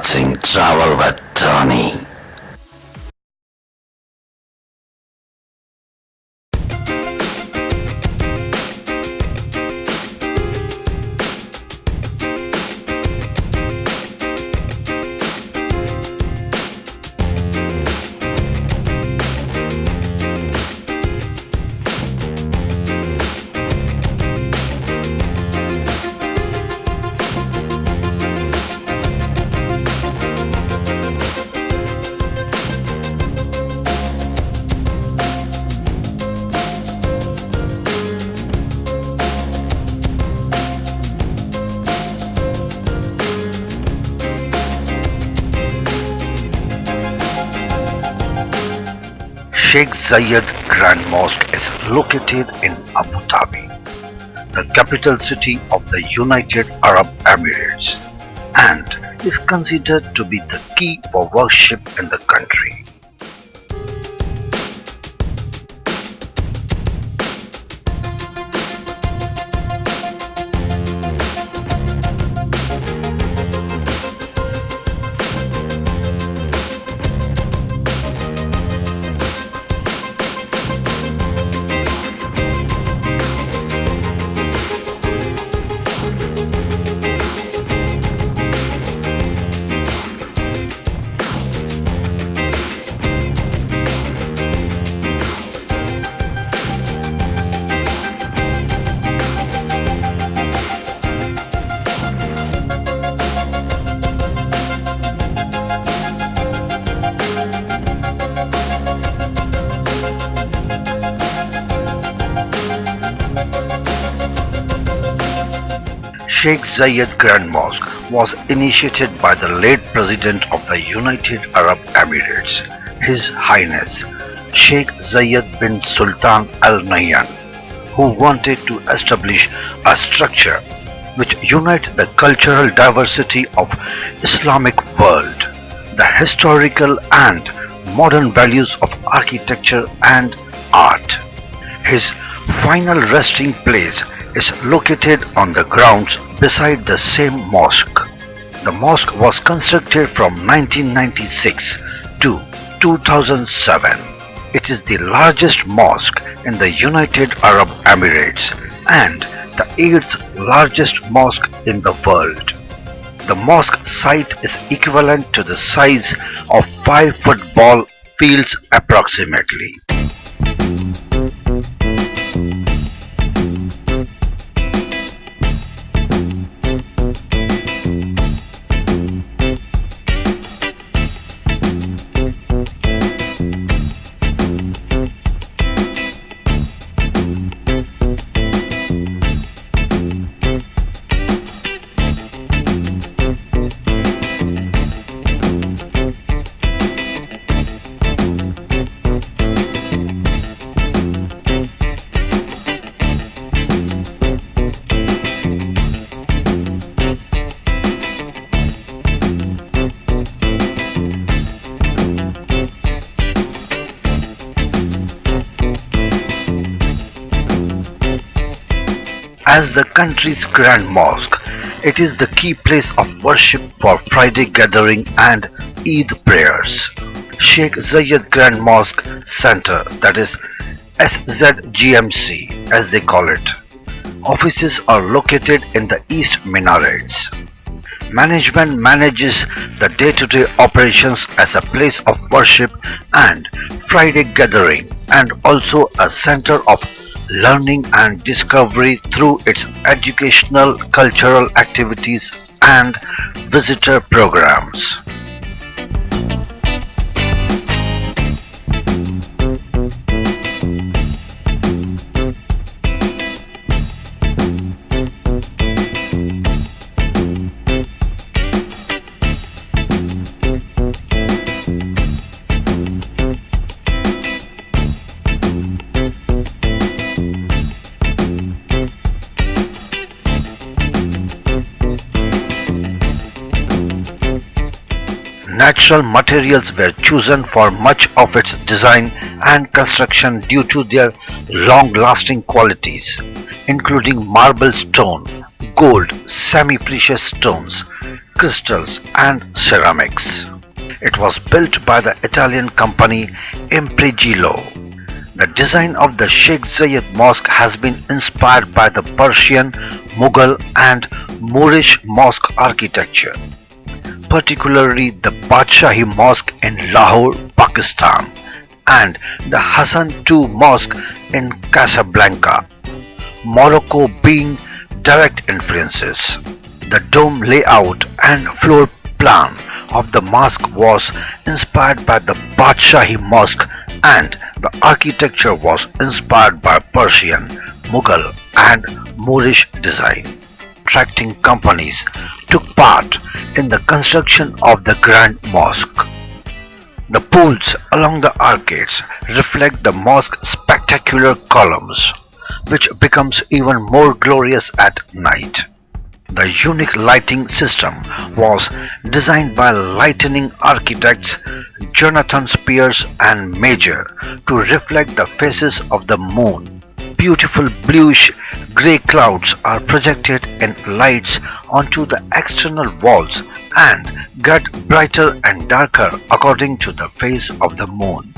watching Travel with Tony. Sheikh Zayed Grand Mosque is located in Abu Dhabi, the capital city of the United Arab Emirates, and is considered to be the key for worship in the country. Sheikh Zayed Grand Mosque was initiated by the late President of the United Arab Emirates, His Highness Sheikh Zayed bin Sultan Al Nahyan, who wanted to establish a structure which unites the cultural diversity of Islamic world, the historical and modern values of architecture and art. His final resting place is located on the grounds beside the same mosque. The mosque was constructed from 1996 to 2007. It is the largest mosque in the United Arab Emirates and the 8th largest mosque in the world. The mosque site is equivalent to the size of 5 football fields approximately. As the country's Grand Mosque, it is the key place of worship for Friday gathering and Eid prayers. Sheikh Zayed Grand Mosque Center, that is SZGMC as they call it. Offices are located in the East Minarets. Management manages the day-to-day operations as a place of worship and Friday gathering, and also a center of learning and discovery through its educational, cultural activities and visitor programs. Natural materials were chosen for much of its design and construction due to their long-lasting qualities, including marble stone, gold, semi-precious stones, crystals and ceramics. It was built by the Italian company Impregilo. The design of the Sheikh Zayed Mosque has been inspired by the Persian, Mughal and Moorish mosque architecture, particularly the Badshahi Mosque in Lahore, Pakistan, and the Hassan II Mosque in Casablanca, Morocco being direct influences. The dome layout and floor plan of the mosque was inspired by the Badshahi Mosque, and the architecture was inspired by Persian, Mughal and Moorish design. Contracting companies took part in the construction of the Grand Mosque. The pools along the arcades reflect the mosque's spectacular columns, which becomes even more glorious at night. The unique lighting system was designed by lightning architects Jonathan Spears and Major to reflect the phases of the moon. Beautiful bluish grey clouds are projected in lights onto the external walls and get brighter and darker according to the phase of the moon.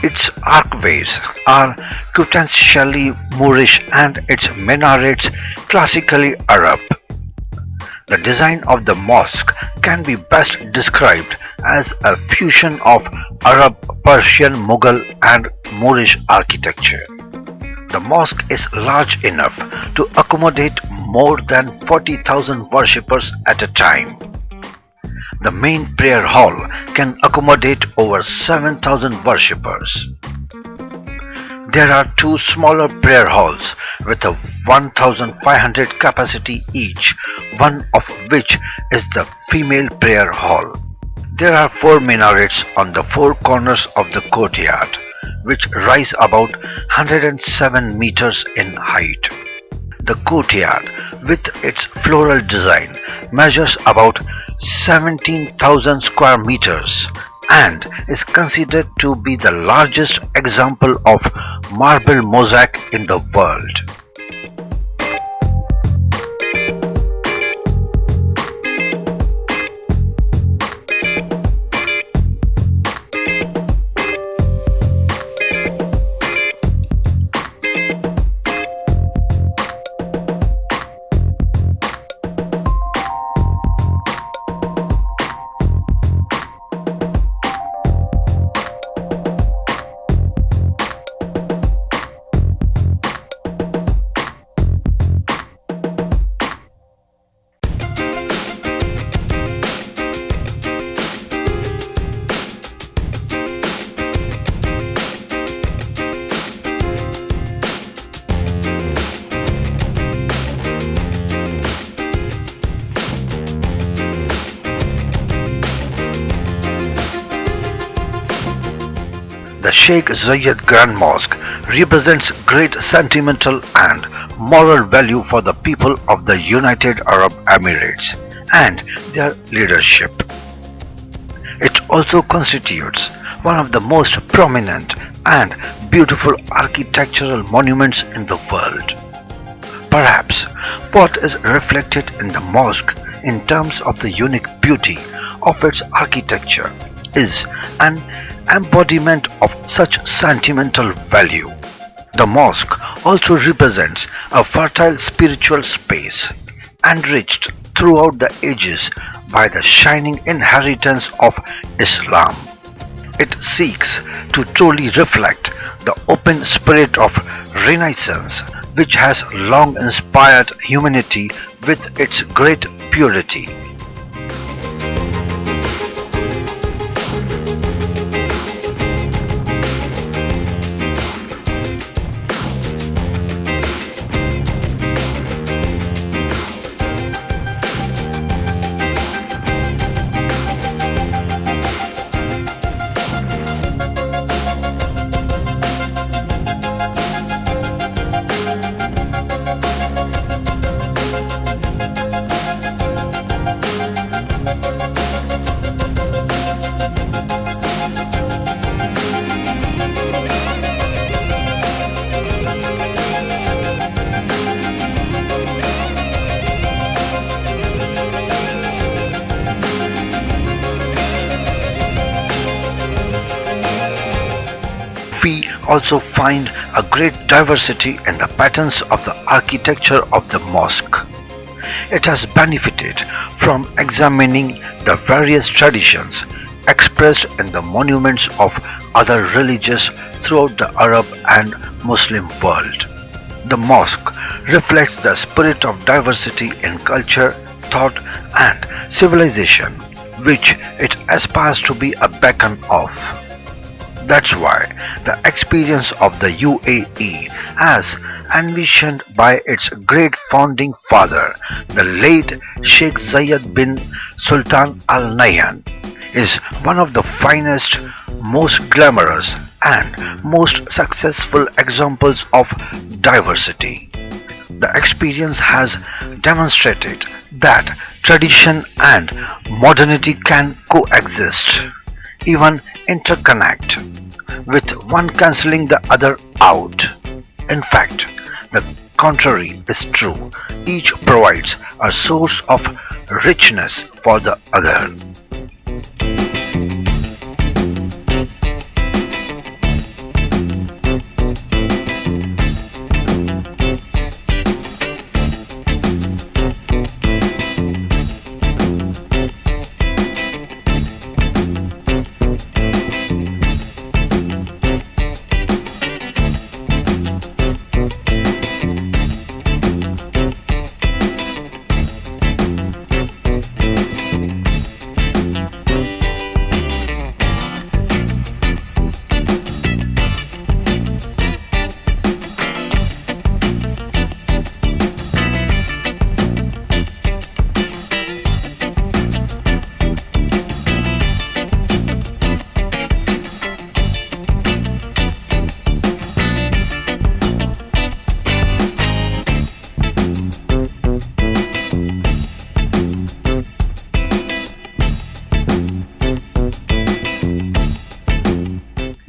Its archways are quintessentially Moorish and its minarets classically Arab. The design of the mosque can be best described as a fusion of Arab, Persian, Mughal and Moorish architecture. The mosque is large enough to accommodate more than 40,000 worshippers at a time. The main prayer hall can accommodate over 7,000 worshippers. There are two smaller prayer halls with a 1,500 capacity each, one of which is the female prayer hall. There are four minarets on the four corners of the courtyard, which rise about 107 meters in height. The courtyard, with its floral design, measures about 17,000 square meters and is considered to be the largest example of marble mosaic in the world. The Sheikh Zayed Grand Mosque represents great sentimental and moral value for the people of the United Arab Emirates and their leadership. It also constitutes one of the most prominent and beautiful architectural monuments in the world. Perhaps what is reflected in the mosque in terms of the unique beauty of its architecture is an embodiment of such sentimental value. The mosque also represents a fertile spiritual space, enriched throughout the ages by the shining inheritance of Islam. It seeks to truly reflect the open spirit of Renaissance, which has long inspired humanity with its great purity. We also find a great diversity in the patterns of the architecture of the mosque. It has benefited from examining the various traditions expressed in the monuments of other religions throughout the Arab and Muslim world. The mosque reflects the spirit of diversity in culture, thought and civilization, which it aspires to be a beacon of. That's why the experience of the UAE, as envisioned by its great founding father, the late Sheikh Zayed bin Sultan Al Nahyan, is one of the finest, most glamorous and most successful examples of diversity. The experience has demonstrated that tradition and modernity can coexist, even interconnect, with one cancelling the other out. In fact, the contrary is true. Each provides a source of richness for the other.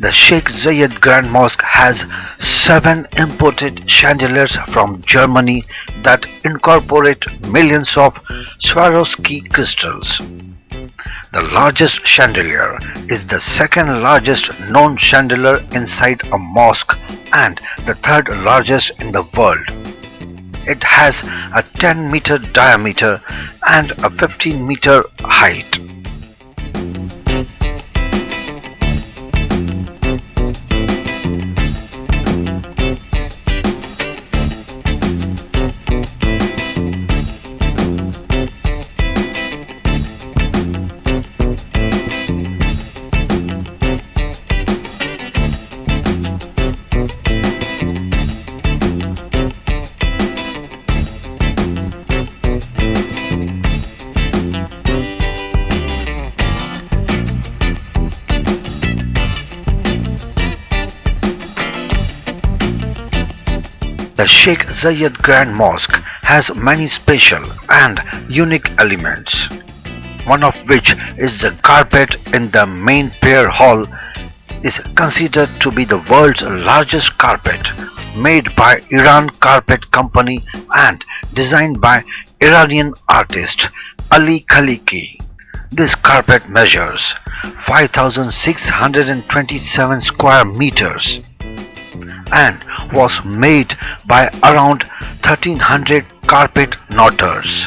The Sheikh Zayed Grand Mosque has 7 imported chandeliers from Germany that incorporate millions of Swarovski crystals. The largest chandelier is the second largest known chandelier inside a mosque and the third largest in the world. It has a 10-meter diameter and a 15-meter height. The Sheikh Zayed Grand Mosque has many special and unique elements, one of which is the carpet in the main prayer hall is considered to be the world's largest carpet, made by Iran Carpet Company and designed by Iranian artist Ali Khaliki. This carpet measures 5,627 square meters and was made by around 1300 carpet knotters.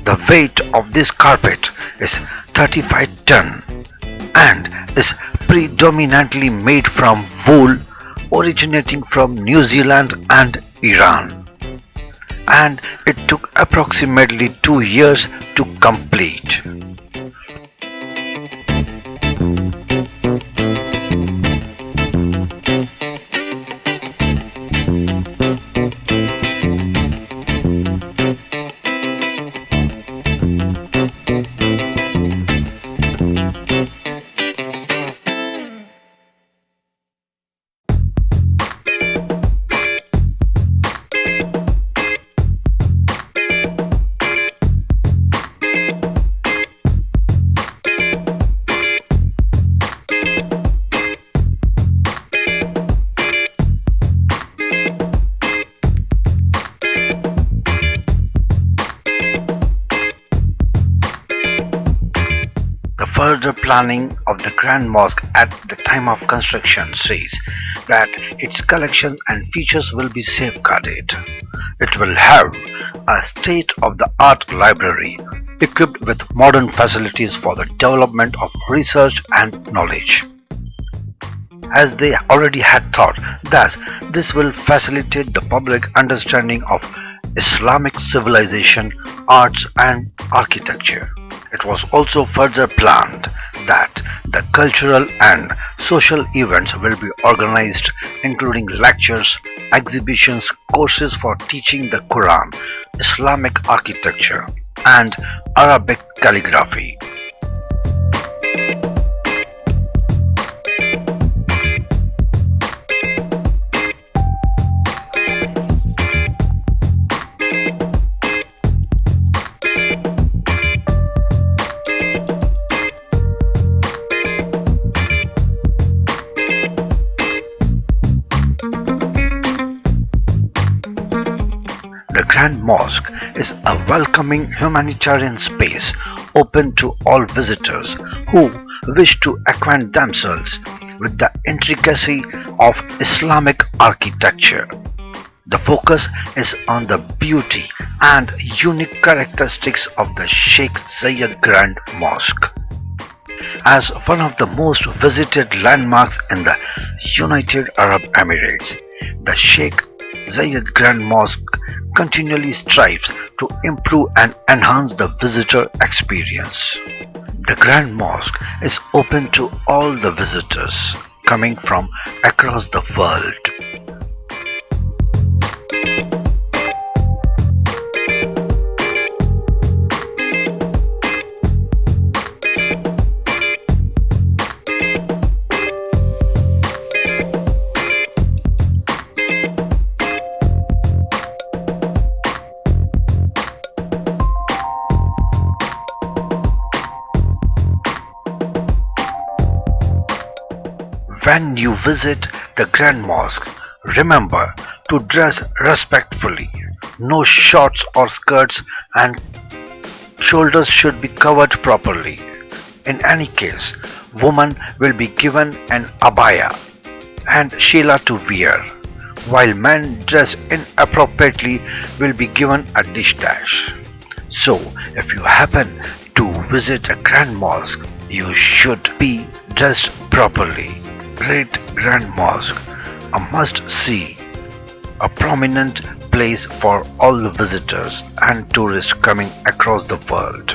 The weight of this carpet is 35 ton and is predominantly made from wool originating from New Zealand and Iran, and it took approximately 2 years to complete. Further planning of the Grand Mosque at the time of construction says that its collections and features will be safeguarded. It will have a state-of-the-art library equipped with modern facilities for the development of research and knowledge. As they already had thought, thus this will facilitate the public understanding of Islamic civilization, arts and architecture. It was also further planned that the cultural and social events will be organized, including lectures, exhibitions, courses for teaching the Quran, Islamic architecture, and Arabic calligraphy. The Grand Mosque is a welcoming humanitarian space open to all visitors who wish to acquaint themselves with the intricacy of Islamic architecture. The focus is on the beauty and unique characteristics of the Sheikh Zayed Grand Mosque. As one of the most visited landmarks in the United Arab Emirates, the Sheikh Zayed Grand Mosque continually strives to improve and enhance the visitor experience. The Grand Mosque is open to all the visitors coming from across the world. When you visit the Grand Mosque, remember to dress respectfully. No shorts or skirts and shoulders should be covered properly. In any case, women will be given an abaya and shela to wear, while men dress inappropriately will be given a dish dash. So, if you happen to visit a Grand Mosque, you should be dressed properly. Great Grand Mosque, a must-see, a prominent place for all the visitors and tourists coming across the world.